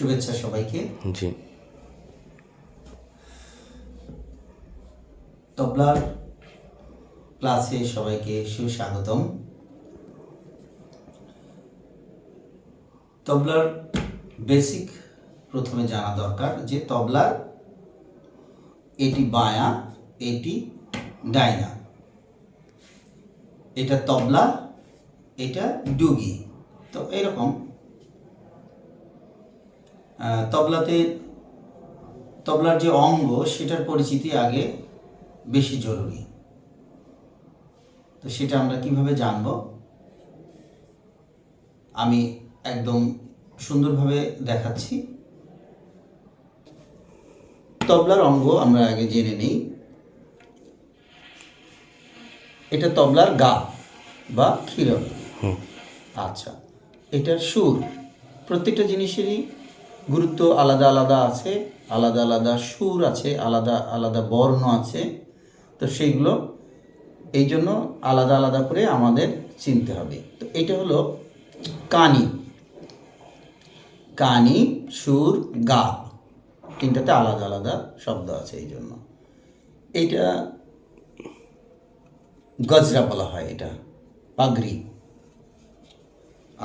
শুভেচ্ছা সবাইকে। জি। তবলার ক্লাসে সবাইকে সুস্বাগতম। তবলার বেসিক প্রথমে জানা দরকার যে তবলার এটি বায়া, এটি ডাইনা, এটা তবলা, এটা ডুগি। তো এরকম তবলার যে অঙ্গ সেটার পরিচিতি আগে বেশি জরুরি। তো সেটা আমরা কিভাবে জানব, আমি একদম সুন্দরভাবে দেখাচ্ছি। তবলার অঙ্গ আমরা আগে জেনে নিই। এটা তবলার গা বা খিরণ। আচ্ছা, এটার সুর। প্রত্যেকটা জিনিসেরই গুরুত্ব আলাদা আলাদা আছে, আলাদা আলাদা সুর আছে, আলাদা আলাদা বর্ণ আছে। তো সেইগুলো এই জন্য আলাদা আলাদা করে আমাদের চিনতে হবে। তো এটা হলো কানি, কানি, সুর, গা, তিনটাতে আলাদা আলাদা শব্দ আছে। এই জন্য এইটা গজরা বলা হয়, এটা পাগড়ি।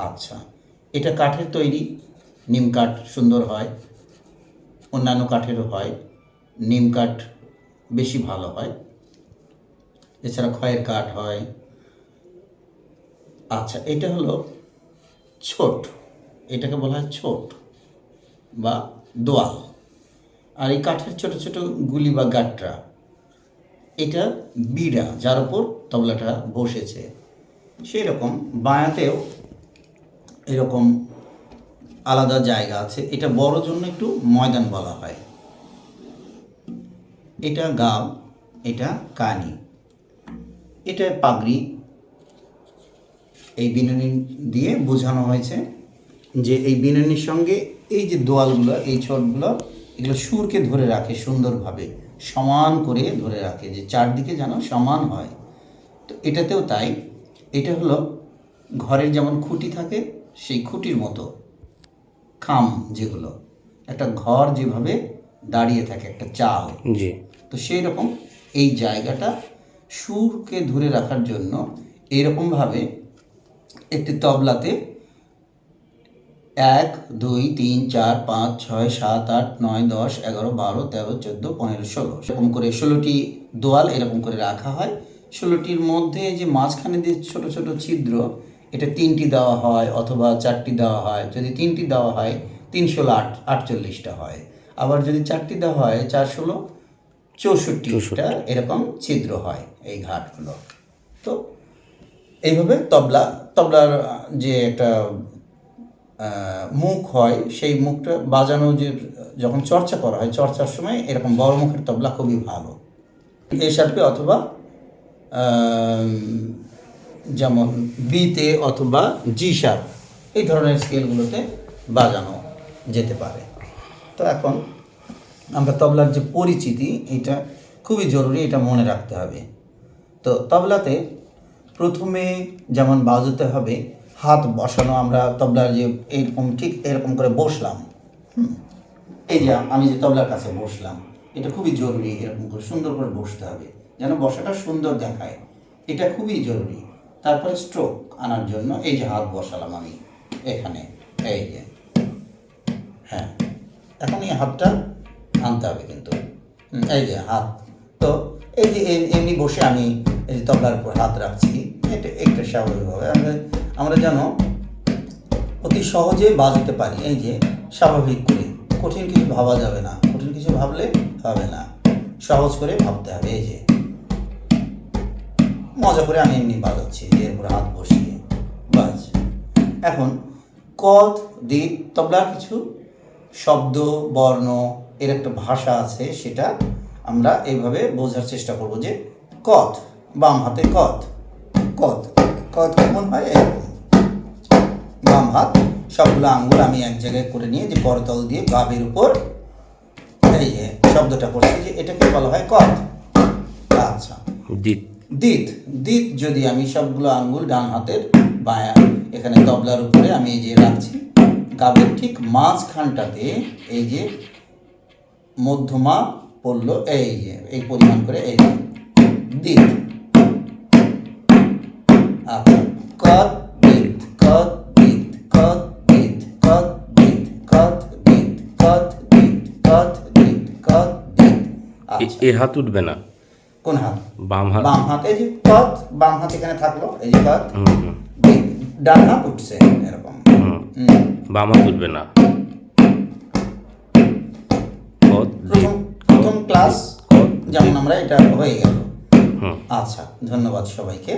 আচ্ছা, এটা কাঠের তৈরি, নিম কাঠ সুন্দর হয়, অন্যান্য কাঠেরও হয়, নিম কাঠ বেশি ভালো হয়, এছাড়া খয়ের কাঠ হয়। আচ্ছা, এটা হলো ছোট, এটাকে বলা হয় ছোট বা দোয়াল। আর এই কাঠের ছোট ছোট গুলি বা গাট্রা, এটা বিড়া, যার উপর তবলাটা বসেছে। সেই রকম বায়াতেও এরকম আলাদা জায়গা আছে। এটা বড় জন্য একটু ময়দান বলা হয়। এটা গাব, এটা কানি, এটা পাগড়ি। এই বিনুনি দিয়ে বোঝানো হয়েছে যে এই বিনুনির সঙ্গে এই যে দোয়ালগুলো, এই ছোটগুলো, এগুলো সুরকে ধরে রাখে সুন্দরভাবে, সমান করে ধরে রাখে, যে চারদিকে যেন সমান হয়। তো এটাতেও তাই। এটা হলো ঘরের যেমন খুঁটি থাকে, সেই খুঁটির মতো খাম, যেগুলো একটা ঘর যেভাবে দাঁড়িয়ে থাকে, একটা চাল। জি। তো সেই রকম এই জায়গাটা সুরকে ধরে রাখার জন্য এইরকমভাবে একটি তবলাতে 1 2 3 4 5 6 7 8 9 10 11 12 13 14 15 16 এরকম করে 16টি দোয়াল এরকম করে রাখা হয়। 16টির মধ্যে যে মাঝখানে যে ছোট ছোট ছিদ্র, এটা 3টি দেওয়া হয় অথবা 4টি দেওয়া হয়। যদি 3টি দেওয়া হয় 3 16 48টা হয়। আবার যদি 4টি দেওয়া হয় 4 16 64টা এরকম ছিদ্র হয় এই ঘাটগুলো। তো এইভাবে তবলার যে একটা মুখ হয়, সেই মুখটা বাজানো, যে যখন চর্চা করা হয়, চর্চার সময় এরকম বড় মুখের তবলা খুবই ভালো। এ শার্পে অথবা যেমন বিতে অথবা জি শার্প, এই ধরনের স্কেলগুলোতে বাজানো যেতে পারে। তো এখন আমরা তবলার যে পরিচিতি, এটা খুবই জরুরি, এটা মনে রাখতে হবে। তো তবলাতে প্রথমে যেমন বাজাতে হবে, হাত বসানো। আমরা তবলার যে এরকম ঠিক এরকম করে বসলাম, এই যে আমি যে তবলার কাছে বসলাম, এটা খুবই জরুরি। এরকম করে সুন্দর করে বসতে হবে, যেন বসাটা সুন্দর দেখায়, এটা খুবই জরুরি। তারপরে স্ট্রোক আনার জন্য এই যে হাত বসালাম আমি এখানে, এই যে, হ্যাঁ, এখন এই হাতটা আনতে হবে কিন্তু, এই যে হাত। তো এই যে এমনি বসে আমি এই যে তবলার উপর হাত রাখছি, এটা একটা স্বাভাবিকভাবে আমরা যেন অতি সহজে বাজাতে পারি। এই যে স্বাভাবিক করে, কঠিন কিছু ভাবা যাবে না, কঠিন কিছু ভাবলে হবে না, সহজ করে ভাবতে হবে। এই যে মজা করে আমি এমনি বাজাচ্ছি, এরপর হাত বসিয়ে, বাজ। এখন কদ, দ্বীপ, তবলার কিছু শব্দ, বর্ণ, এর একটা ভাষা আছে, সেটা আমরা এইভাবে বোঝার চেষ্টা করব। যে কদ, বাম হাতে কদ, কদ কদ কেমন হয়, এরকম বাম হাত সবগুলো আঙ্গুল আমি এক জায়গায় করে নিয়ে যে করতল দিয়ে গাবের উপর এই যে শব্দটা করছি, যে এটাকে বলা হয় কদ। আচ্ছা, দিত। দিত, দিত যদি আমি সবগুলো আঙ্গুল ডান হাতের বায়া এখানে তবলার উপরে আমি এই যে রাখছি, গাবের ঠিক মাঝখানটাতে এই যে মধ্যমা পড়লো, এই যে এই পরিমাণ করে, এই যে দিত। আচ্ছা, কদ দিত, কদ দিত, কদ দিত, কদ দিত, কদ দিত, কদ দিত, কদ দিত, কদ দিত। আচ্ছা, এ হাত উঠবে না, কোন হাত? বাম হাত। বাম হাত, এই যে কদ, বাম হাত এখানে থাকলো, এই যে কদ হুম, দিত, ডান হাত উঠছে এরকম। বাম হাত উঠবে না। কদ দিত, প্রথম ক্লাস কদ যেমন দিত। আমরা এটা হয়ে গেল। হুম। আচ্ছা, ধন্যবাদ সবাইকে।